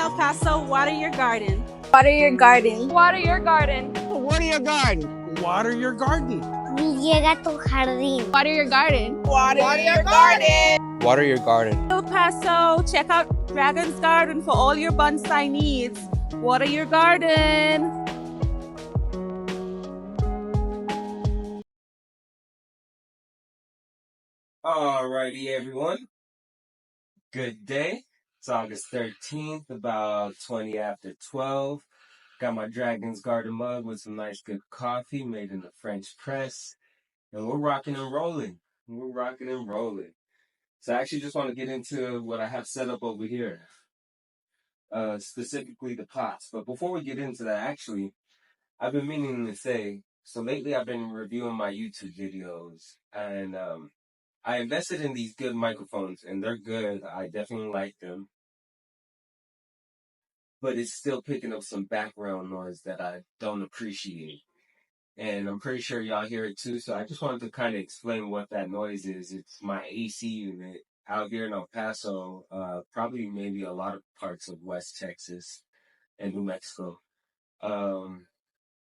El Paso, water your garden. Water your garden. Water your garden. Water your garden. Water your garden. Riega tu jardín. Water your garden. Water your garden. Water your garden. El Paso, check out Dragon's Garden for all your bonsai needs. Water your garden. Alrighty, everyone. Good day. It's August 13th, about 20 after 12. Got my Dragon's Garden mug with some nice good coffee made in the French press. And we're rocking and rolling. So I actually just want to get into what I have set up over here. Specifically the pots. But before we get into that, actually, I've been meaning to say, so lately I've been reviewing my YouTube videos, and I invested in these good microphones, and they're good. I definitely like them. But it's still picking up some background noise that I don't appreciate. And I'm pretty sure y'all hear it too, so I just wanted to kind of explain what that noise is. It's my AC unit out here in El Paso, probably maybe a lot of parts of West Texas and New Mexico.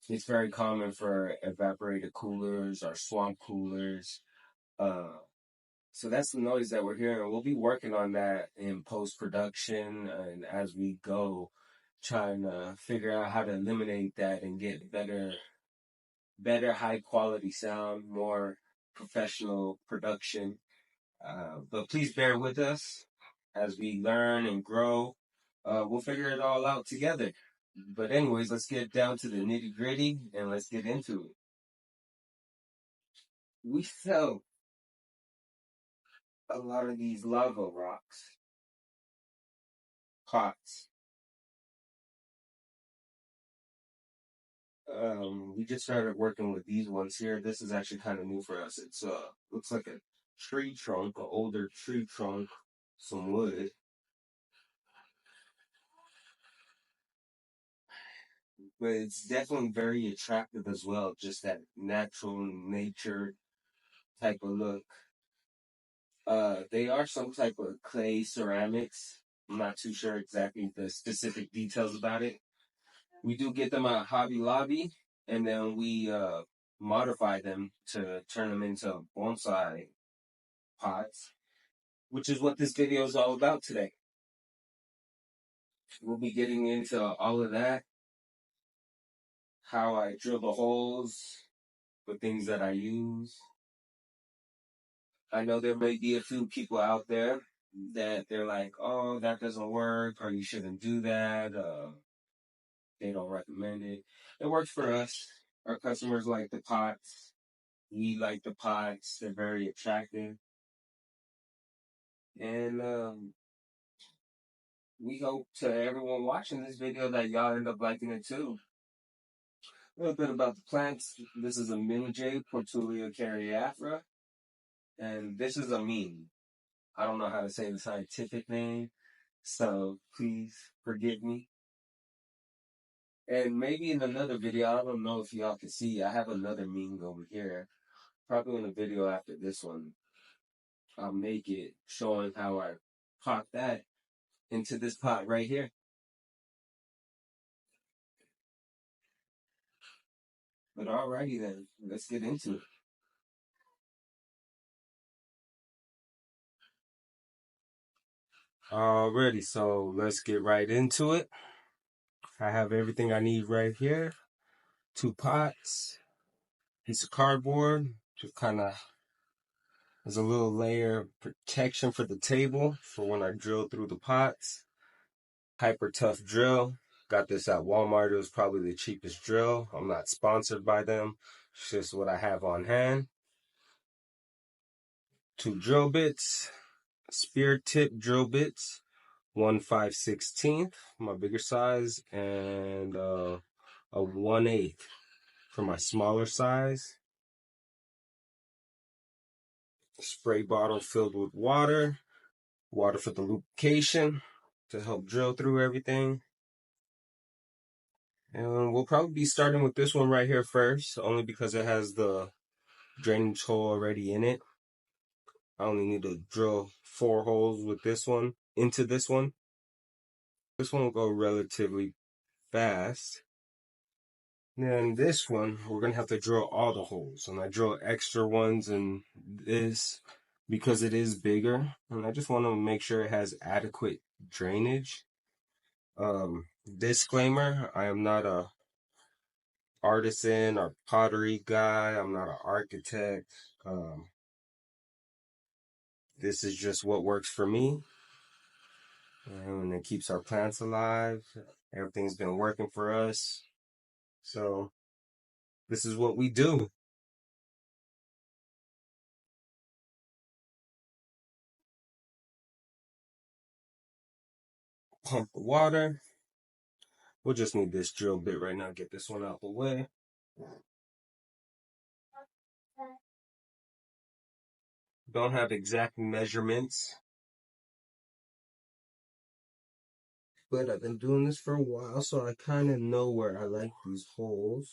It's very common for evaporated coolers or swamp coolers. So that's the noise that we're hearing. We'll be working on that in post-production and as we go, trying to figure out how to eliminate that and get better high quality sound, more professional production. But please bear with us as we learn and grow. We'll figure it all out together. But anyways, let's get down to the nitty gritty and let's get into it. We sell a lot of these lava rocks, pots. We just started working with these ones here. This is actually kind of new for us. It's looks like a tree trunk, an older tree trunk, some wood. But it's definitely very attractive as well, just that natural nature type of look. They are some type of clay ceramics. I'm not too sure exactly the specific details about it. We do get them at Hobby Lobby, and then we modify them to turn them into bonsai pots, which is what this video is all about today. We'll be getting into all of that, how I drill the holes, the things that I use. I know there may be a few people out there that they're like, oh, that doesn't work, or you shouldn't do that. They don't recommend it. It works for us. Our customers like the pots. We like the pots. They're very attractive. And we hope to everyone watching this video that y'all end up liking it too. A little bit about the plants. This is a Minjay Portulia cariafra. And this is a meme. I don't know how to say the scientific name, so please forgive me. And maybe in another video, I don't know if y'all can see, I have another meme over here. Probably in a video after this one, I'll make it showing how I pop that into this pot right here. But alrighty then, let's get into it. Alrighty, so let's get right into it. I have everything I need right here. 2 pots, piece of cardboard, just kind of as a little layer of protection for the table for when I drill through the pots. Hyper tough drill. Got this at Walmart. It was probably the cheapest drill. I'm not sponsored by them. It's just what I have on hand. 2 drill bits, spear tip drill bits, 1/5/16, my bigger size, and a 1/8 for my smaller size. Spray bottle filled with water for the lubrication to help drill through everything. And we'll probably be starting with this one right here first, only because it has the drainage hole already in it. I only need to drill 4 holes with this one, into this one. This one will go relatively fast. Then this one, we're gonna have to drill all the holes, and I drill extra ones in this because it is bigger, and I just want to make sure it has adequate drainage. Disclaimer, I am not a artisan or pottery guy. I'm not an architect. This is just what works for me, and it keeps our plants alive. Everything's been working for us, so this is what we do. Pump the water. We'll just need this drill bit right now. Get this one out the way. Don't have exact measurements, but I've been doing this for a while, so I kind of know where I like these holes.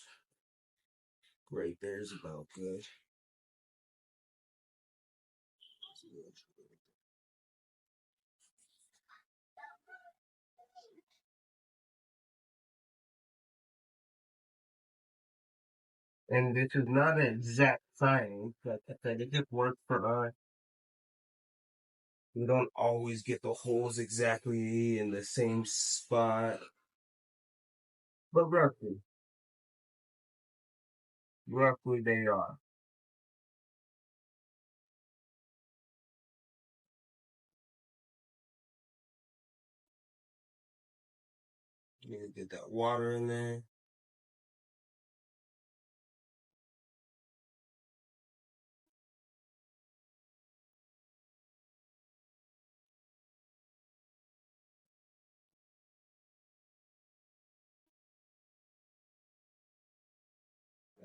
Right there's about good. And this is not an exact science, but it just works for us. We don't always get the holes exactly in the same spot, but roughly they are. You need to get that water in there.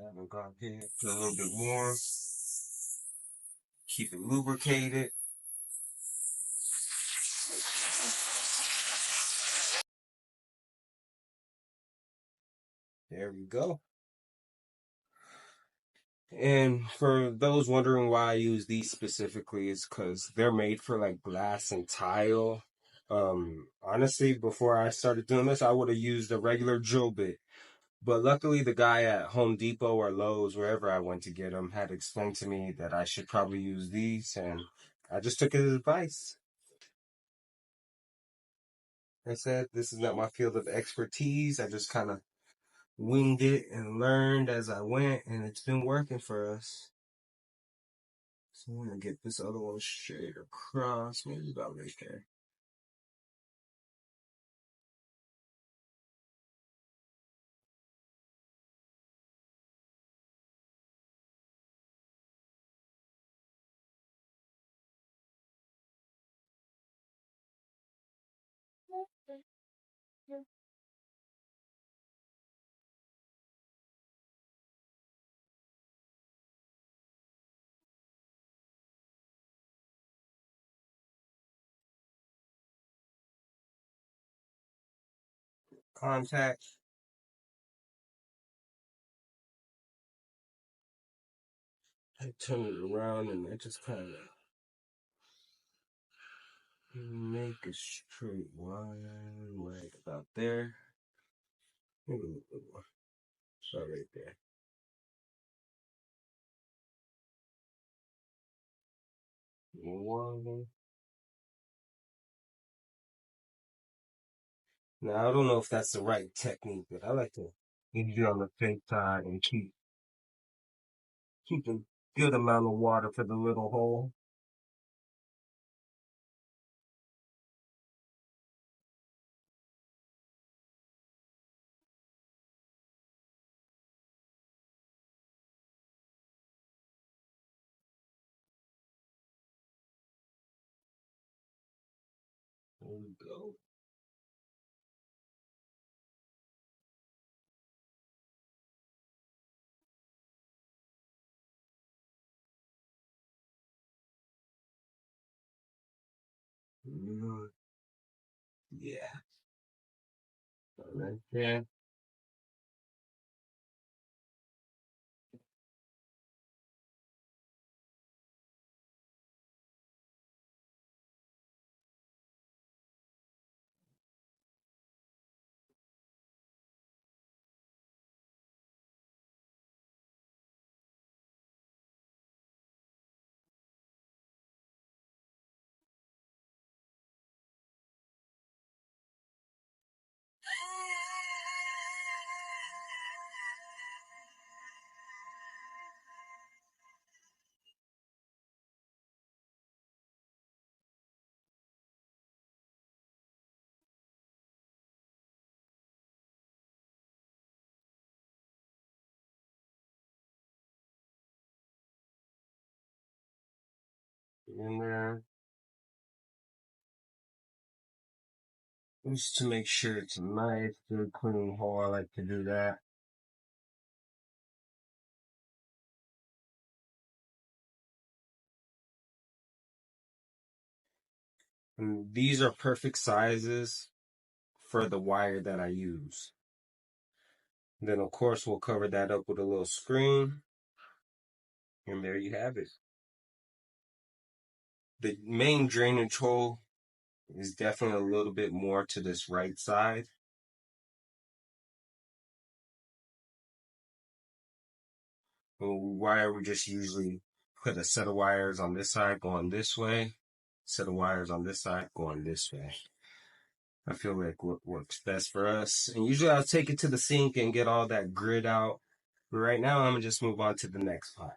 I haven't got here. Put a little bit more. Keep it lubricated. There we go. And for those wondering why I use these specifically, is because they're made for like glass and tile. Honestly, before I started doing this, I would have used a regular drill bit. But luckily, the guy at Home Depot or Lowe's, wherever I went to get them, had explained to me that I should probably use these, and I just took his advice. I said, this is not my field of expertise. I just kind of winged it and learned as I went, and it's been working for us. So I'm gonna get this other one straight across, maybe about right there. Contact. I turn it around and I just kind of make a straight line right about there. Maybe a little bit more. So right there. One. Now I don't know if that's the right technique, but I like to get on the fake side and keep a good amount of water for the little hole. There we go. Yeah. Right there. in there. Just to make sure it's a nice, good, clean hole. I like to do that. And these are perfect sizes for the wire that I use. Then of course we'll cover that up with a little screen. And there you have it. The main drainage hole is definitely a little bit more to this right side. Wire, we just usually put a set of wires on this side going this way, set of wires on this side going this way. I feel like what works best for us. And usually I'll take it to the sink and get all that grit out. But right now I'm gonna just move on to the next pot.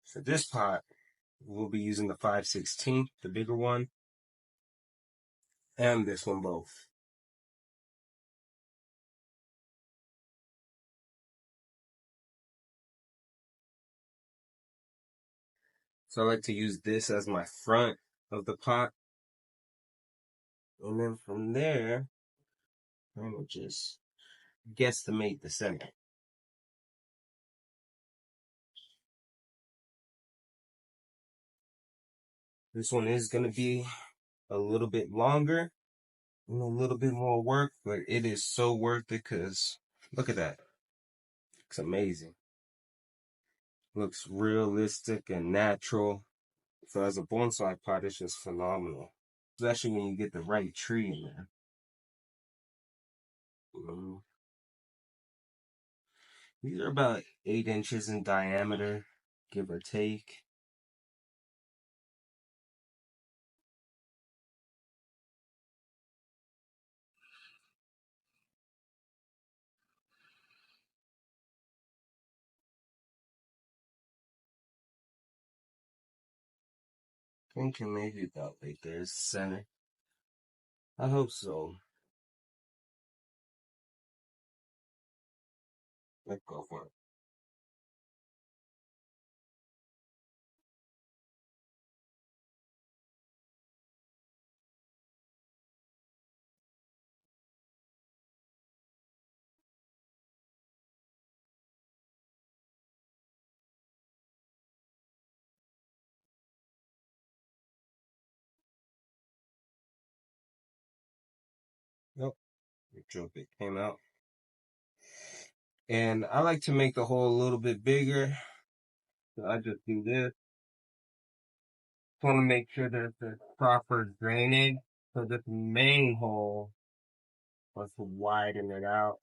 For this pot, we'll be using the 5/16, the bigger one, and this one both. So I like to use this as my front of the pot. And then from there, I'm gonna just guesstimate the center. This one is gonna be a little bit longer and a little bit more work, but it is so worth it because look at that. It's amazing. Looks realistic and natural. So as a bonsai pot, it's just phenomenal. Especially when you get the right tree in there. These are about 8 inches in diameter, give or take. Thinking maybe about right there's the center. I hope so. Let's go for it. Nope. The drill bit came out. And I like to make the hole a little bit bigger. So I just do this. Just want to make sure there's the proper drainage. So this main hole, let's widen it out.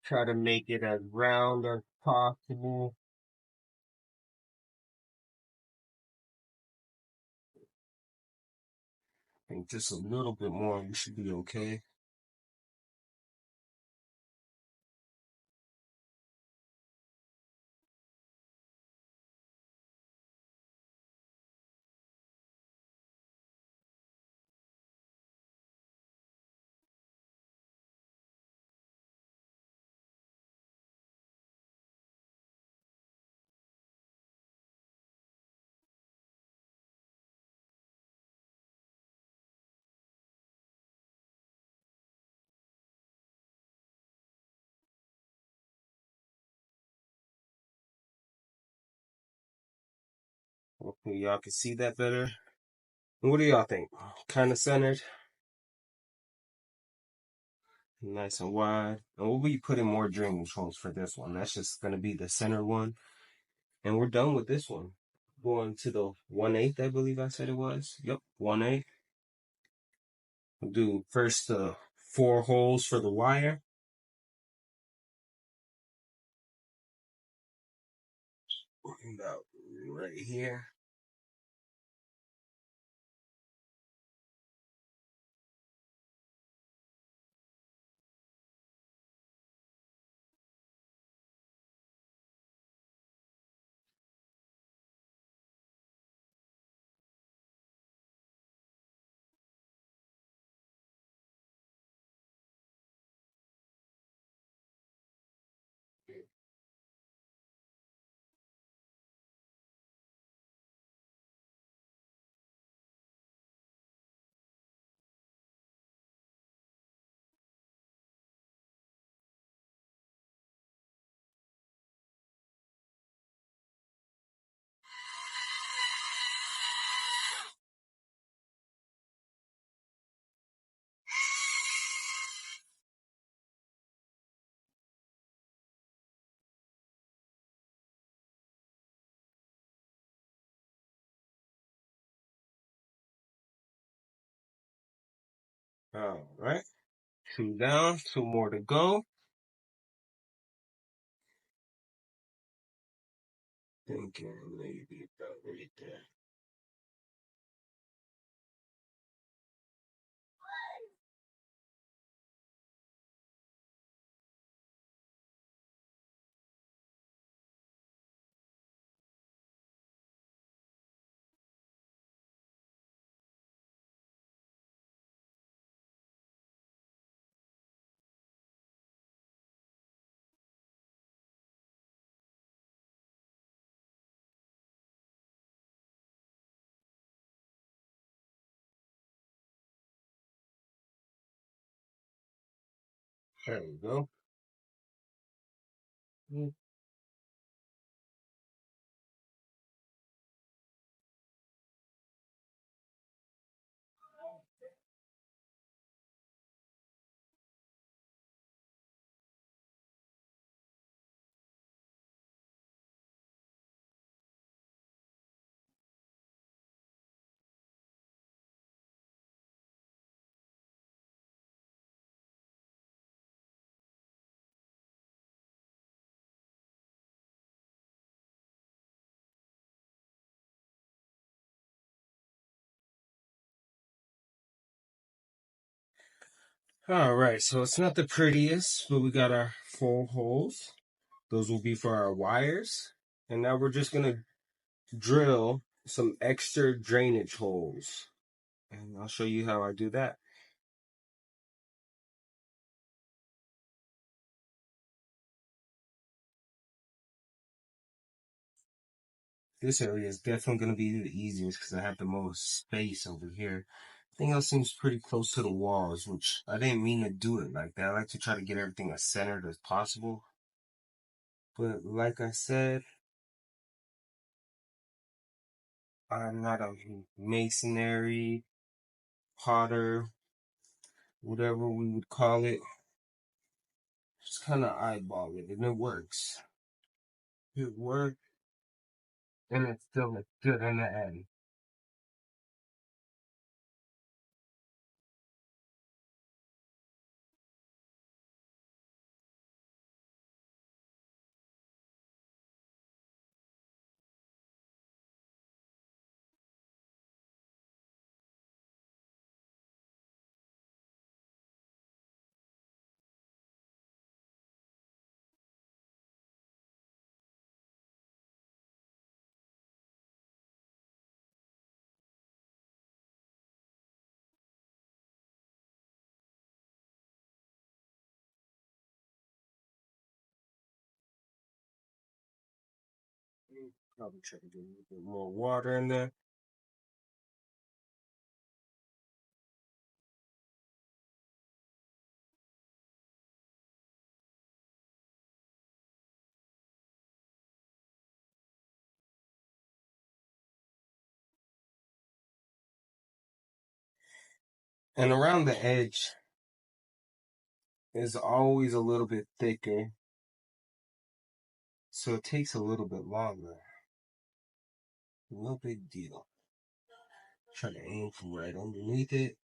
Try to make it as round as possible. And just a little bit more, we should be okay. Hopefully y'all can see that better. What do y'all think? Kind of centered, nice and wide. And we'll be putting more drainage holes for this one. That's just gonna be the center one. And we're done with this one. Going to the 1/8, I believe I said it was. Yep, 1/8. We'll do first the 4 holes for the wire. About right here. All right. 2 down, 2 more to go. Thinking maybe about right there. There we go. All right, so it's not the prettiest, but we got our 4 holes. Those will be for our wires. And now we're just gonna drill some extra drainage holes. And I'll show you how I do that. This area is definitely going to be the easiest because I have the most space over here. Everything else seems pretty close to the walls, which I didn't mean to do it like that. I like to try to get everything as centered as possible. But like I said, I'm not a masonry, potter, whatever we would call it. Just kind of eyeball it, and it works. It worked, and it still looks good in the end. Probably try to get a little bit more water in there. And around the edge is always a little bit thicker, so it takes a little bit longer. No big deal. Try to aim from right underneath it.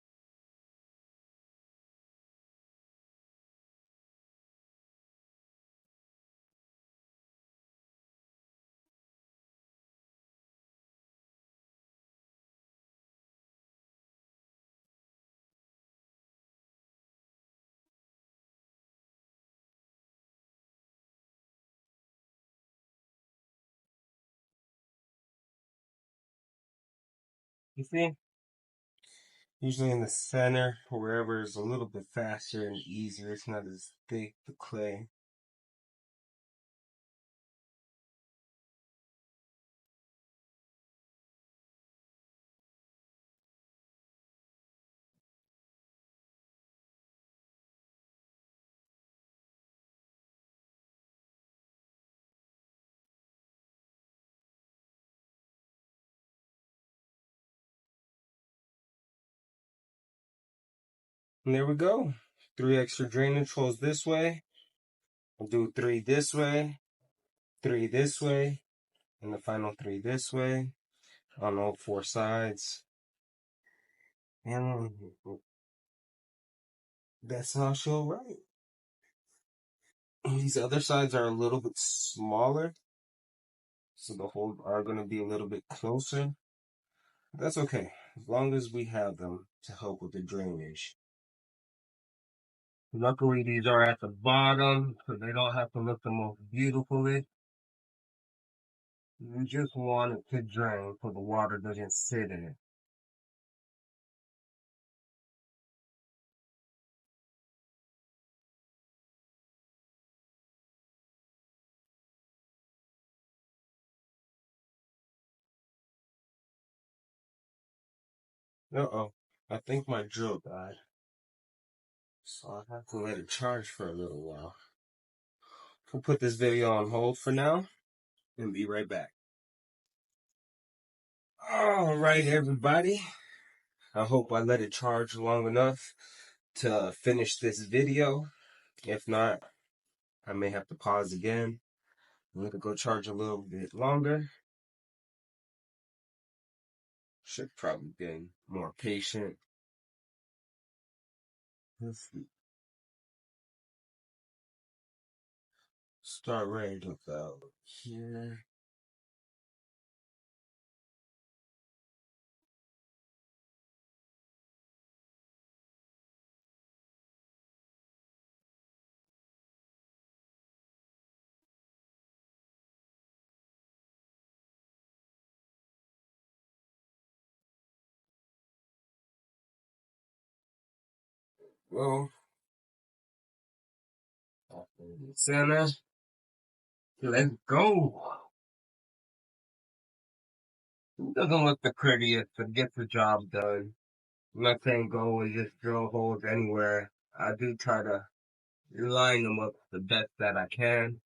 You see? Usually in the center, wherever is a little bit faster and easier. It's not as thick, the clay. And there we go. 3 extra drainage holes this way. I'll do 3 this way, 3 this way, and the final 3 this way on all 4 sides. And that's how she'll write. These other sides are a little bit smaller, so the holes are going to be a little bit closer. That's okay, as long as we have them to help with the drainage. Luckily, these are at the bottom, so they don't have to look the most beautifully. You just want it to drain so the water doesn't sit in it. Uh-oh, I think my drill died, so I'll have to let it charge for a little while. We'll put this video on hold for now and be right back. All right, everybody. I hope I let it charge long enough to finish this video. If not, I may have to pause again. Let it go charge a little bit longer. Should probably be more patient. Let's start right about here. Well, center. Let's go. It doesn't look the prettiest, but gets the job done. I'm not saying go and just drill holes anywhere. I do try to line them up the best that I can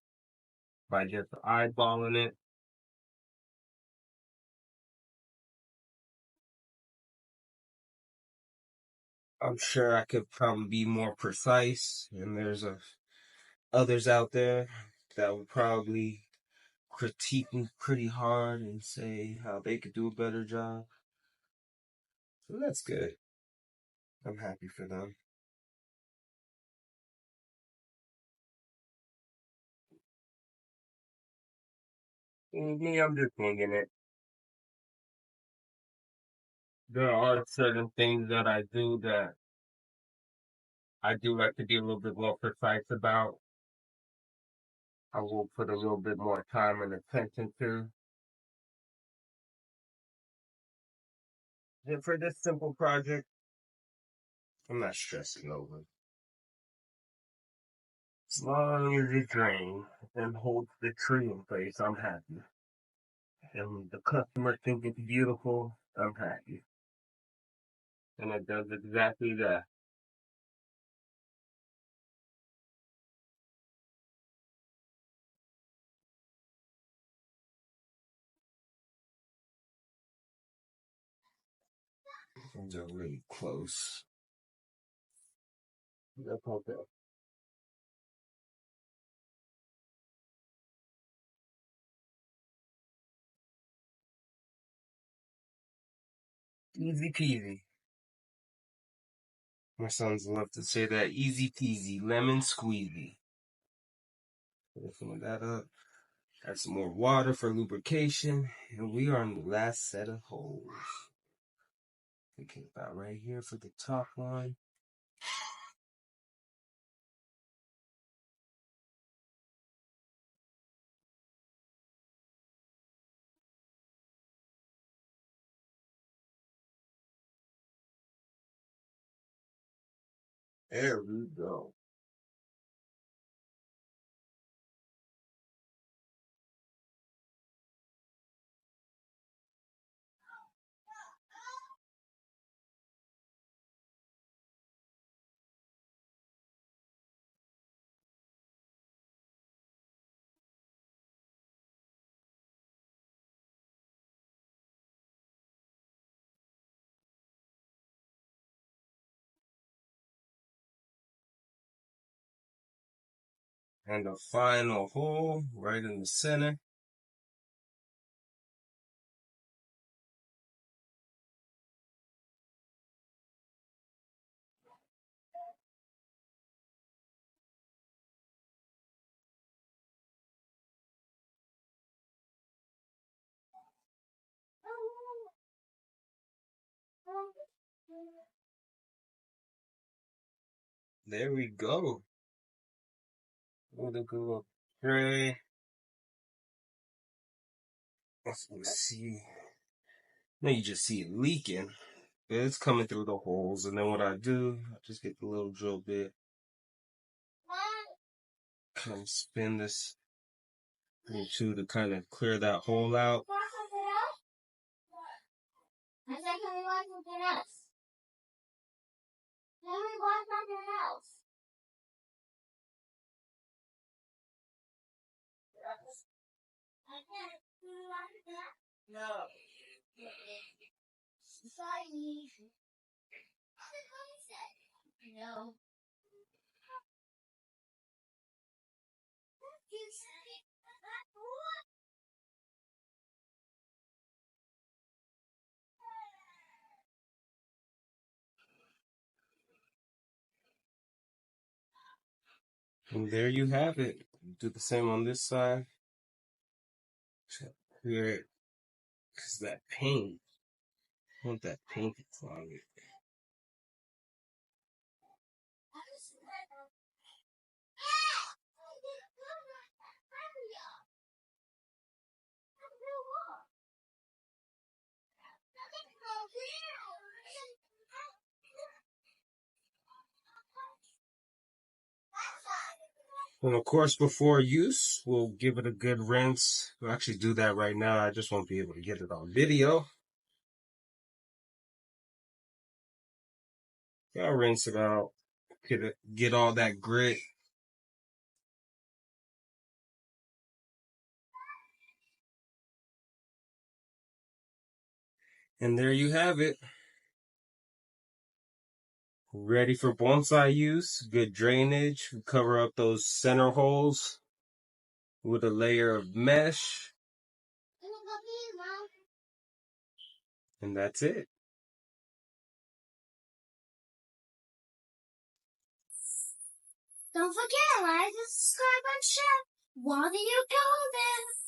by just eyeballing it. I'm sure I could probably be more precise, and there's others out there that would probably critique me pretty hard and say how they could do a better job. So that's good. I'm happy for them. Me, I'm just winging it. There are certain things that I do that I do like to be a little bit more precise about. I will put a little bit more time and attention to. And for this simple project, I'm not stressing over it. As long as it drains and holds the tree in place, I'm happy. And the customer think it's beautiful, I'm happy. And it does exactly that. Things are really close. Okay. Easy peasy. My sons love to say that, easy peasy, lemon squeezy. Fill that up. Add some more water for lubrication. And we are on the last set of holes. Okay, about right here for the top one. There we go. And the final hole right in the center. There we go. With a good little tray. Let's see. Now you just see it leaking. But it's coming through the holes. And then what I do, I just get the little drill bit. Kind of spin this into to kind of clear that hole out. And there you have it. Do the same on this side. Clear it. Because that paint, I want that paint on it. And of course, before use, we'll give it a good rinse. We'll actually do that right now. I just won't be able to get it on video. I'll rinse it out. Get all that grit. And there you have it. Ready for bonsai use. Good drainage. Cover up those center holes with a layer of mesh. And that's it. Don't forget, like and subscribe and share. What are you golden?